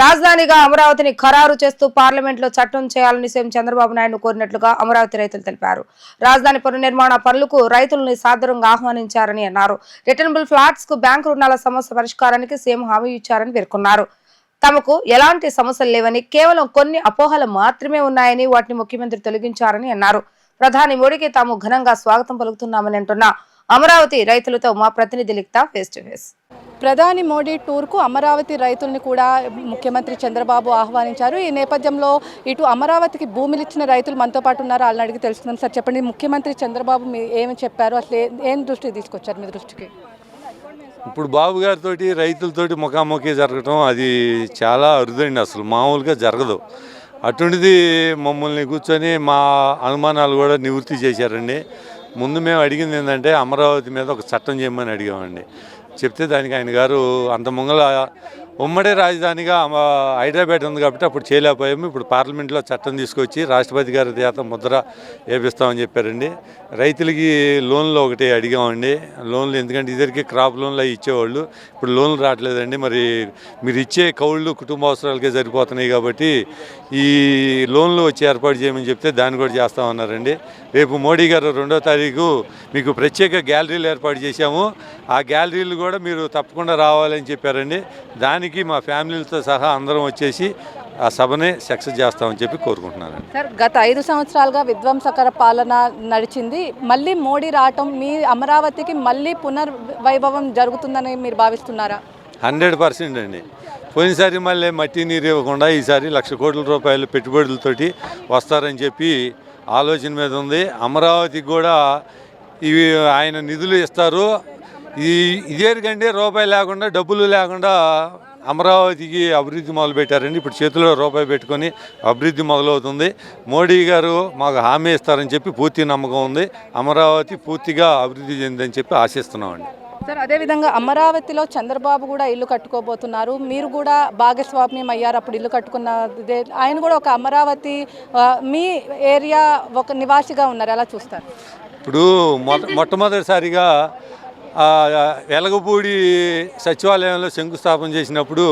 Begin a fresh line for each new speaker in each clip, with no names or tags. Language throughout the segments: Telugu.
రాజధానిగా అమరావతిని ఖరారు చేస్తూ పార్లమెంట్లో చట్టం చేయాలని సీఎం చంద్రబాబు నాయుడు కోరినట్లుగా అమరావతి రైతులు తెలిపారు. రాజధాని పునర్నిర్మాణ పనులకు రైతులను సాదరంగా ఆహ్వానించారని అన్నారు. రిటర్నబుల్ ఫ్లాట్స్ కు బ్యాంకు రుణాల సమస్య పరిష్కారానికి సీఎం హామీ ఇచ్చారని పేర్కొన్నారు. తమకు ఎలాంటి సమస్యలు లేవని, కేవలం కొన్ని అపోహలు మాత్రమే ఉన్నాయని, వాటిని ముఖ్యమంత్రి తొలగించారని అన్నారు. ప్రధాని మోడీకి తాము ఘనంగా స్వాగతం పలుకుతున్నామని అంటున్న అమరావతి రైతులతో మా ప్రతినిధి లిఖిత ఫేస్ టు ఫేస్.
ప్రధాని మోడీ టూర్కు అమరావతి రైతుల్ని కూడా ముఖ్యమంత్రి చంద్రబాబు ఆహ్వానించారు. ఈ నేపథ్యంలో ఇటు అమరావతికి భూములు ఇచ్చిన రైతులు మనతో పాటు ఉన్నారు. వాళ్ళని అడిగి తెలుసుకుందాం. సార్ చెప్పండి, ముఖ్యమంత్రి చంద్రబాబు ఏమి చెప్పారు, అసలు ఏం దృష్టికి తీసుకొచ్చారు మీ దృష్టికి?
ఇప్పుడు బాబు గారితో రైతులతోటి ముఖాముఖి జరగటం అది చాలా అరుదండి, అసలు మామూలుగా జరగదు. అటువంటిది మమ్మల్ని కూర్చొని మా అనుమానాలు కూడా నివృత్తి చేశారండి. ముందు మేము అడిగింది ఏంటంటే అమరావతి మీద ఒక చట్టం చేయమని అడిగామండి. చెప్తే దానికి ఆయన గారు అంత ముంగల ఉమ్మడి రాజధానిగా హైదరాబాద్ ఉంది కాబట్టి అప్పుడు చేయలేకపోయాము. ఇప్పుడు పార్లమెంట్లో చట్టం తీసుకొచ్చి రాష్ట్రపతి గారి చేత ముద్ర వేపిస్తామని చెప్పారండి. రైతులకి లోన్లు ఒకటి అడిగామండి. లోన్లు ఎందుకంటే ఇద్దరికి క్రాప్ లోన్లు అవి ఇచ్చేవాళ్ళు, ఇప్పుడు లోన్లు రావట్లేదండి. మరి మీరు ఇచ్చే కౌళ్ళు కుటుంబ అవసరాలకే సరిపోతున్నాయి కాబట్టి ఈ లోన్లు వచ్చి ఏర్పాటు చేయమని చెప్తే దాన్ని కూడా చేస్తామన్నారండి. రేపు మోడీ గారు 2వ తారీఖు మీకు ప్రత్యేక గ్యాలరీలు ఏర్పాటు చేశాము, ఆ గ్యాలరీలు కూడా మీరు తప్పకుండా రావాలని చెప్పారండి. దానికి మా ఫ్యామిలీలతో సహా అందరం వచ్చేసి ఆ సభనే సక్సెస్ చేస్తామని చెప్పి కోరుకుంటున్నాను.
సార్, గత 5 సంవత్సరాలుగా విధ్వంసకర పాలన నడిచింది. మళ్ళీ మోడీ రావటం మీ అమరావతికి మళ్ళీ పునర్వైభవం జరుగుతుందని మీరు భావిస్తున్నారా?
100% అండి. పోయినసారి మళ్ళీ మట్టి నీరు ఇవ్వకుండా ఈసారి 1,00,000 కోట్ల రూపాయల పెట్టుబడులతోటి వస్తారని చెప్పి ఆలోచన మీద ఉంది. అమరావతికి కూడా ఇవి ఆయన నిధులు ఇస్తారు. ఇదేరికంటే రూపాయి లేకుండా, డబ్బులు లేకుండా అమరావతికి అభివృద్ధి మొదలుపెట్టారండి. ఇప్పుడు చేతిలో రూపాయి పెట్టుకొని అభివృద్ధి మొదలవుతుంది. మోడీ గారు మాకు హామీ ఇస్తారని చెప్పి పూర్తి నమ్మకం ఉంది. అమరావతి పూర్తిగా అభివృద్ధి చెందని చెప్పి ఆశిస్తున్నామండి.
సార్, అదేవిధంగా అమరావతిలో చంద్రబాబు కూడా ఇల్లు కట్టుకోబోతున్నారు. మీరు కూడా భాగస్వామ్యం అయ్యారు అప్పుడు ఇల్లు కట్టుకున్నదే. ఆయన కూడా ఒక అమరావతి మీ ఏరియా ఒక నివాసిగా ఉన్నారు, ఎలా చూస్తారు?
ఇప్పుడు మొట్టమొదటిసారిగా వెలగపూడి సచివాలయంలో శంకుస్థాపన చేసినప్పుడు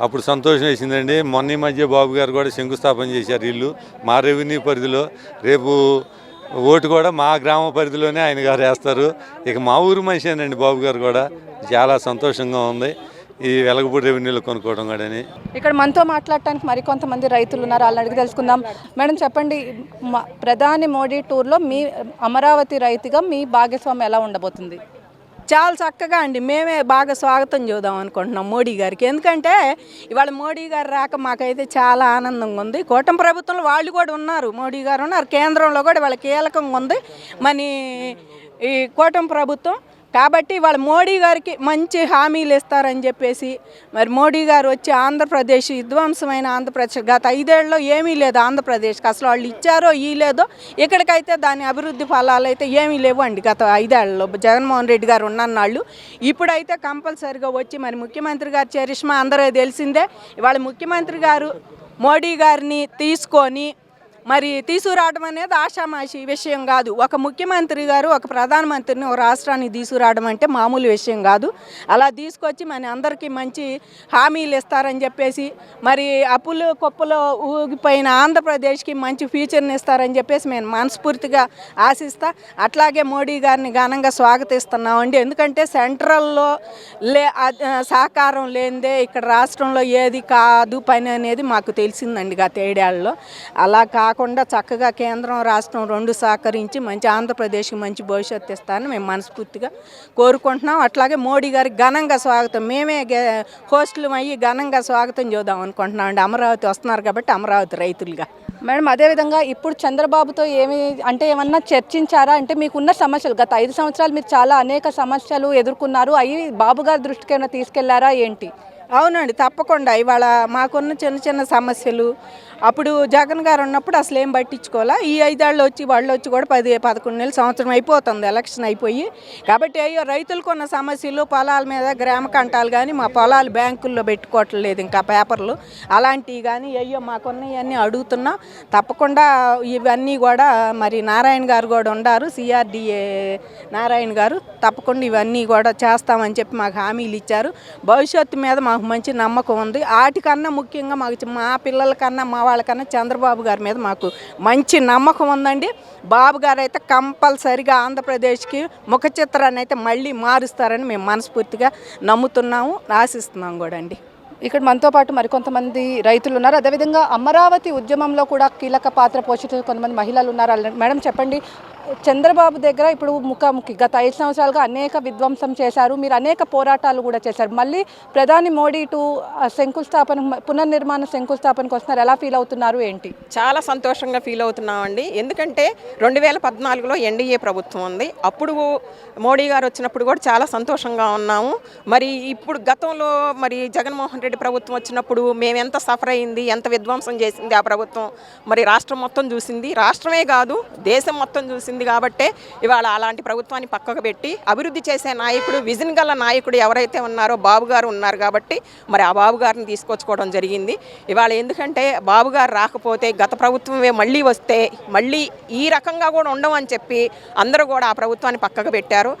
అప్పుడు సంతోషం వేసిందండి. మొన్న మధ్య బాబు గారు కూడా శంకుస్థాపన చేశారు ఇల్లు మా రెవెన్యూ పరిధిలో. రేపు ఓటు కూడా మా గ్రామ పరిధిలోనే ఆయన గారు వేస్తారు. ఇక మా ఊరు మనిషేనండి బాబు గారు కూడా. చాలా సంతోషంగా ఉంది ఈ వెలగపూడి రెవెన్యూలో కొనుక్కోవడం కూడా.
ఇక్కడ మనతో మాట్లాడటానికి మరికొంతమంది రైతులు ఉన్నారు, వాళ్ళని అడిగి తెలుసుకుందాం. మేడం చెప్పండి, ప్రధాని మోడీ టూర్లో మీ అమరావతి రైతుగా మీ భాగస్వామ్యం ఎలా ఉండబోతుంది?
చాలా చక్కగా అండి, మేమే బాగా స్వాగతం చూద్దాం అనుకుంటున్నాం మోడీ గారికి. ఎందుకంటే ఇవాళ మోడీ గారు రాక మాకైతే చాలా ఆనందంగా ఉంది. కూటమి ప్రభుత్వంలో వాళ్ళు కూడా ఉన్నారు, మోడీ గారు ఉన్నారు, కేంద్రంలో కూడా వాళ్ళ కీలకంగా ఉంది మన ఈ కూటమి ప్రభుత్వం. కాబట్టి వాళ్ళ మోడీ గారికి మంచి హామీలు ఇస్తారని చెప్పేసి మరి మోడీ గారు వచ్చి ఆంధ్రప్రదేశ్ విధ్వంసమైన ఆంధ్రప్రదేశ్ గత 5 ఏళ్ళలో ఏమీ లేదు ఆంధ్రప్రదేశ్కి. అసలు వాళ్ళు ఇచ్చారో ఈ లేదో, ఇక్కడికైతే దాని అభివృద్ధి ఫలాలు అయితే ఏమీ లేవు అండి గత 5 ఏళ్లలో జగన్మోహన్ రెడ్డి గారు ఉన్నన్నాళ్ళు. ఇప్పుడైతే కంపల్సరిగా వచ్చి మరి ముఖ్యమంత్రి గారి చరిష్మా అందరూ తెలిసిందే. ఇవాళ ముఖ్యమంత్రి గారు మోడీ గారిని తీసుకొని మరి తీసుకురావడం అనేది ఆషామాషి విషయం కాదు. ఒక ముఖ్యమంత్రి గారు ఒక ప్రధానమంత్రిని ఒక రాష్ట్రానికి తీసుకురావడం అంటే మామూలు విషయం కాదు. అలా తీసుకొచ్చి మన అందరికీ మంచి హామీలు ఇస్తారని చెప్పేసి మరి అప్పులు కుప్పలో ఊగిపోయిన ఆంధ్రప్రదేశ్కి మంచి ఫ్యూచర్ని ఇస్తారని చెప్పేసి నేను మనస్ఫూర్తిగా ఆశిస్తా. అట్లాగే మోడీ గారిని ఘనంగా స్వాగతిస్తున్నామండి. ఎందుకంటే సెంట్రల్లో సహకారం లేనిదే ఇక్కడ రాష్ట్రంలో ఏది కాదు పని అనేది మాకు తెలిసిందండి గత 7 ఏళ్లలో. అలా కాకుండా చక్కగా కేంద్రం రాష్ట్రం 2 సహకరించి మంచి ఆంధ్రప్రదేశ్కి మంచి భవిష్యత్తు ఇస్తారని మేము మనస్ఫూర్తిగా కోరుకుంటున్నాం. అట్లాగే మోడీ గారికి ఘనంగా స్వాగతం, మేమే హోస్టులు అయ్యి ఘనంగా స్వాగతం చూద్దాం అనుకుంటున్నాం అండి. అమరావతి వస్తున్నారు కాబట్టి అమరావతి రైతులుగా.
మేడం, అదేవిధంగా ఇప్పుడు చంద్రబాబుతో ఏమన్నా చర్చించారా? అంటే మీకున్న సమస్యలు గత 5 సంవత్సరాలు మీరు చాలా అనేక సమస్యలు ఎదుర్కొన్నారు, అవి బాబు గారి దృష్టికి ఏమైనా తీసుకెళ్లారా ఏంటి?
అవునండి, తప్పకుండా. ఇవాళ మాకున్న చిన్న చిన్న సమస్యలు అప్పుడు జగన్ గారు ఉన్నప్పుడు అసలు ఏం పట్టించుకోవాలా. ఈ 5 ఏళ్ళు వచ్చి వాళ్ళు వచ్చి కూడా 10-11 నెలలు సంవత్సరం అయిపోతుంది ఎలక్షన్ అయిపోయి. కాబట్టి అయ్యో రైతులకు ఉన్న సమస్యలు, పొలాల మీద గ్రామ కంటాలు కానీ మా పొలాలు బ్యాంకుల్లో పెట్టుకోవట్లేదు ఇంకా పేపర్లు అలాంటివి కానీ అయ్యో మాకున్నవన్నీ అడుగుతున్నాం. తప్పకుండా ఇవన్నీ కూడా మరి నారాయణ గారు కూడా ఉన్నారు, CRDA నారాయణ గారు, తప్పకుండా ఇవన్నీ కూడా చేస్తామని చెప్పి మాకు హామీలు ఇచ్చారు. భవిష్యత్తు మీద మాకు మాకు మంచి నమ్మకం ఉంది. వాటికన్నా ముఖ్యంగా మాకు మా పిల్లలకన్నా మా వాళ్ళకన్నా చంద్రబాబు గారి మీద మాకు మంచి నమ్మకం ఉందండి. బాబు గారు అయితే కంపల్సరిగా ఆంధ్రప్రదేశ్కి ముఖ చిత్రాన్ని అయితే మళ్ళీ మారుస్తారని మేము మనస్ఫూర్తిగా నమ్ముతున్నాము, ఆశిస్తున్నాం కూడా అండి.
ఇక్కడ మనతో పాటు మరికొంతమంది రైతులు ఉన్నారు. అదేవిధంగా అమరావతి ఉద్యమంలో కూడా కీలక పాత్ర పోషించిన కొంతమంది మహిళలు ఉన్నారు. మేడం చెప్పండి, చంద్రబాబు దగ్గర ఇప్పుడు ముఖాముఖి గత 5 సంవత్సరాలుగా అనేక విధ్వంసం చేశారు, మీరు అనేక పోరాటాలు కూడా చేశారు. మళ్ళీ ప్రధాని మోడీ శంకుస్థాపన పునర్నిర్మాణ శంకుస్థాపనకు వస్తున్నారు. ఎలా ఫీల్ అవుతున్నారు ఏంటి?
చాలా సంతోషంగా ఫీల్ అవుతున్నామండి. ఎందుకంటే 2014లో ఎన్డీఏ ప్రభుత్వం ఉంది. అప్పుడు మోడీ గారు వచ్చినప్పుడు కూడా చాలా సంతోషంగా ఉన్నాము. మరి ఇప్పుడు గతంలో మరి జగన్మోహన్ రెడ్డి ప్రభుత్వం వచ్చినప్పుడు మేము ఎంత సఫర్ అయింది, ఎంత విధ్వంసం చేసింది ఆ ప్రభుత్వం, మరి రాష్ట్రం మొత్తం చూసింది. రాష్ట్రమే కాదు దేశం మొత్తం చూసింది. కాబట్టే ఇవాళ అలాంటి ప్రభుత్వాన్ని పక్కకు పెట్టి అభివృద్ధి చేసే నాయకుడు, విజన్ గల నాయకుడు ఎవరైతే ఉన్నారో బాబు గారు ఉన్నారు. కాబట్టి మరి ఆ బాబు గారిని తీసుకొచ్చుకోవడం జరిగింది ఇవాళ. ఎందుకంటే బాబు గారు రాకపోతే గత ప్రభుత్వమే మళ్ళీ వస్తే మళ్ళీ ఈ రకంగా కూడా ఉండమని చెప్పి అందరూ కూడా ఆ ప్రభుత్వాన్ని పక్కకు పెట్టారు.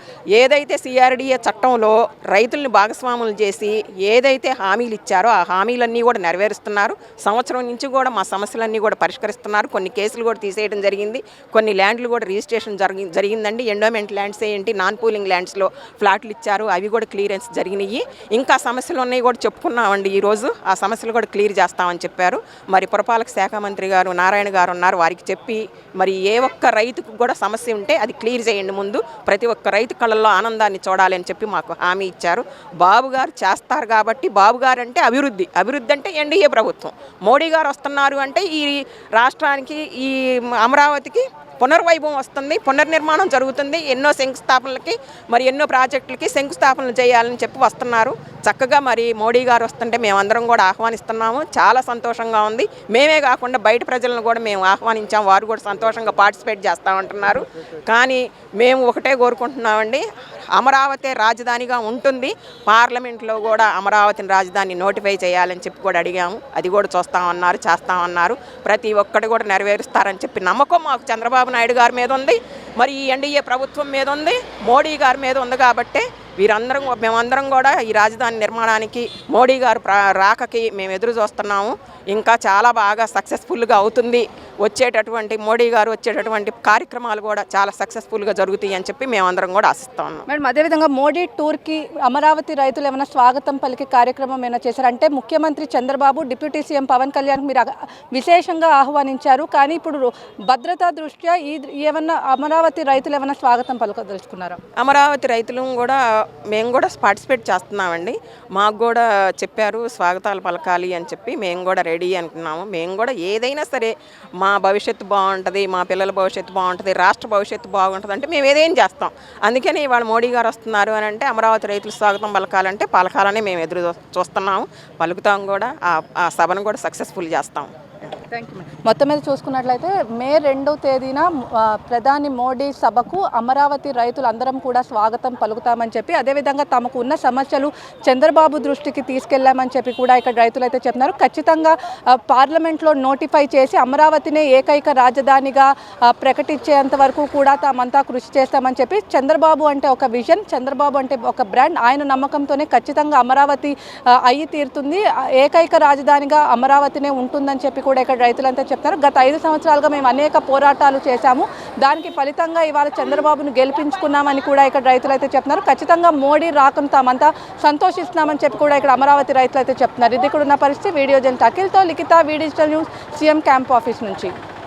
ఏదైతే సిఆర్డీఏ చట్టంలో రైతుల్ని భాగస్వాములు చేసి ఏదైతే హామీలు ఇచ్చారో ఆ హామీలన్నీ కూడా నెరవేరుస్తున్నారు. సంవత్సరం నుంచి కూడా మా సమస్యలన్నీ కూడా పరిష్కరిస్తున్నారు. కొన్ని కేసులు కూడా తీసేయడం జరిగింది. కొన్ని ల్యాండ్లు కూడా రిజిస్ట్రేషన్ జరిగిందండి. ఎండోమెంట్ ల్యాండ్స్ ఏంటి, నాన్ పూలింగ్ ల్యాండ్స్లో ఫ్లాట్లు ఇచ్చారు, అవి కూడా క్లియరెన్స్ జరిగినాయి. ఇంకా సమస్యలు ఉన్నాయి కూడా చెప్పుకున్నామండి. ఈరోజు ఆ సమస్యలు కూడా క్లియర్ చేస్తామని చెప్పారు. మరి పురపాలక శాఖ మంత్రి గారు నారాయణ గారు ఉన్నారు, వారికి చెప్పి మరి ఏ ఒక్క రైతుకు కూడా సమస్య ఉంటే అది క్లియర్ చేయండి, ముందు ప్రతి ఒక్క రైతు కళ్ళల్లో ఆనందాన్ని చూడాలి అని చెప్పి మాకు హామీ ఇచ్చారు. బాబు గారు చేస్తారు కాబట్టి బాబు గారు అంటే అభివృద్ధి, అభివృద్ధి అంటే ఎన్డీఏ ప్రభుత్వం. మోడీ గారు వస్తున్నారు అంటే ఈ రాష్ట్రానికి, ఈ అమరావతికి పునర్వైభవం వస్తుంది, పునర్నిర్మాణం జరుగుతుంది. ఎన్నో శంకుస్థాపనలకి మరి ఎన్నో ప్రాజెక్టులకి శంకుస్థాపనలు చేయాలని చెప్పి వస్తున్నారు. చక్కగా మరి మోడీ గారు వస్తుంటే మేమందరం కూడా ఆహ్వానిస్తున్నాము. చాలా సంతోషంగా ఉంది. మేమే కాకుండా బయట ప్రజలను కూడా మేము ఆహ్వానించాం, వారు కూడా సంతోషంగా పార్టిసిపేట్ చేస్తామంటున్నారు. కానీ మేము ఒకటే కోరుకుంటున్నామండి, అమరావతి రాజధానిగా ఉంటుంది. పార్లమెంట్లో కూడా అమరావతిని రాజధాని నోటిఫై చేయాలని చెప్పి కూడా అడిగాము. అది కూడా చూస్తామన్నారు, చేస్తామన్నారు. ప్రతి ఒక్కటి కూడా నెరవేరుస్తారని చెప్పి నమ్మకం మాకు చంద్రబాబు నాయుడు గారి మీద ఉంది, మరి ఈ ఎన్డీఏ ప్రభుత్వం మీద ఉంది, మోడీ గారి మీద ఉంది. కాబట్టి మేమందరం కూడా ఈ రాజధాని నిర్మాణానికి మోడీ గారు రాకకి మేము ఎదురు చూస్తున్నాము. ఇంకా చాలా బాగా సక్సెస్ఫుల్గా అవుతుంది. వచ్చేటటువంటి మోడీ గారు వచ్చేటటువంటి కార్యక్రమాలు కూడా చాలా సక్సెస్ఫుల్గా జరుగుతాయి అని చెప్పి మేమందరం కూడా ఆశిస్తా ఉన్నాం.
మేడం అదేవిధంగా మోడీ టూర్కి అమరావతి రైతులు ఏమైనా స్వాగతం పలికే కార్యక్రమం ఏమైనా చేశారంటే ముఖ్యమంత్రి చంద్రబాబు, డిప్యూటీ సీఎం పవన్ కళ్యాణ్ మీరు విశేషంగా ఆహ్వానించారు. కానీ ఇప్పుడు భద్రతా దృష్ట్యా ఏమన్నా అమరావతి రైతులు ఏమైనా స్వాగతం పలకదలుచుకున్నారా?
అమరావతి రైతులు కూడా మేము కూడా పార్టిసిపేట్ చేస్తున్నామండి. మాకు కూడా చెప్పారు స్వాగతాలు పలకాలి అని చెప్పి. మేము కూడా రెడీ అనుకున్నాము. మేము కూడా ఏదైనా సరే మా భవిష్యత్తు బాగుంటుంది, మా పిల్లల భవిష్యత్తు బాగుంటుంది, రాష్ట్ర భవిష్యత్తు బాగుంటుంది అంటే మేము ఏదైనా చేస్తాం. అందుకని ఇవాళ మోడీ గారు వస్తున్నారు అని అంటే అమరావతి రైతులు స్వాగతం పలకాలంటే పలకాలని మేము ఎదురు చూస్తున్నాము, పలుకుతాం కూడా. ఆ సభను కూడా సక్సెస్ఫుల్ చేస్తాం.
Thank you. మొత్తం మీద చూసుకున్నట్లయితే మే 2వ తేదీన ప్రధాని మోడీ సభకు అమరావతి రైతులు అందరం కూడా స్వాగతం పలుకుతామని చెప్పి, అదేవిధంగా తమకు ఉన్న సమస్యలు చంద్రబాబు దృష్టికి తీసుకెళ్లామని చెప్పి కూడా ఇక్కడ రైతులు అయితే చెప్తున్నారు. ఖచ్చితంగా పార్లమెంట్లో నోటిఫై చేసి అమరావతినే ఏకైక రాజధానిగా ప్రకటించేంత వరకు కూడా తామంతా కృషి చేస్తామని చెప్పి, చంద్రబాబు అంటే ఒక విజన్, చంద్రబాబు అంటే ఒక బ్రాండ్, ఆయన నమ్మకంతోనే ఖచ్చితంగా అమరావతి అయ్యి తీరుతుంది, ఏకైక రాజధానిగా అమరావతినే ఉంటుందని చెప్పి కూడా ఇక్కడ రైతులంతా చెప్తారు. గత 5 సంవత్సరాలుగా మేము అనేక పోరాటాలు చేశాము, దానికి ఫలితంగా ఇవాళ చంద్రబాబును గెలిపించుకున్నామని కూడా ఇక్కడ రైతులు అయితే చెప్తున్నారు. ఖచ్చితంగా మోడీ రాకను తామంతా సంతోషిస్తున్నామని చెప్పి కూడా ఇక్కడ అమరావతి రైతులు అయితే చెప్తున్నారు. ఇది ఇక్కడ ఉన్న పరిస్థితి. వీడియో జర్నలిస్ట్ అఖిల్తో Likhitha, V digital news, CM camp office నుంచి.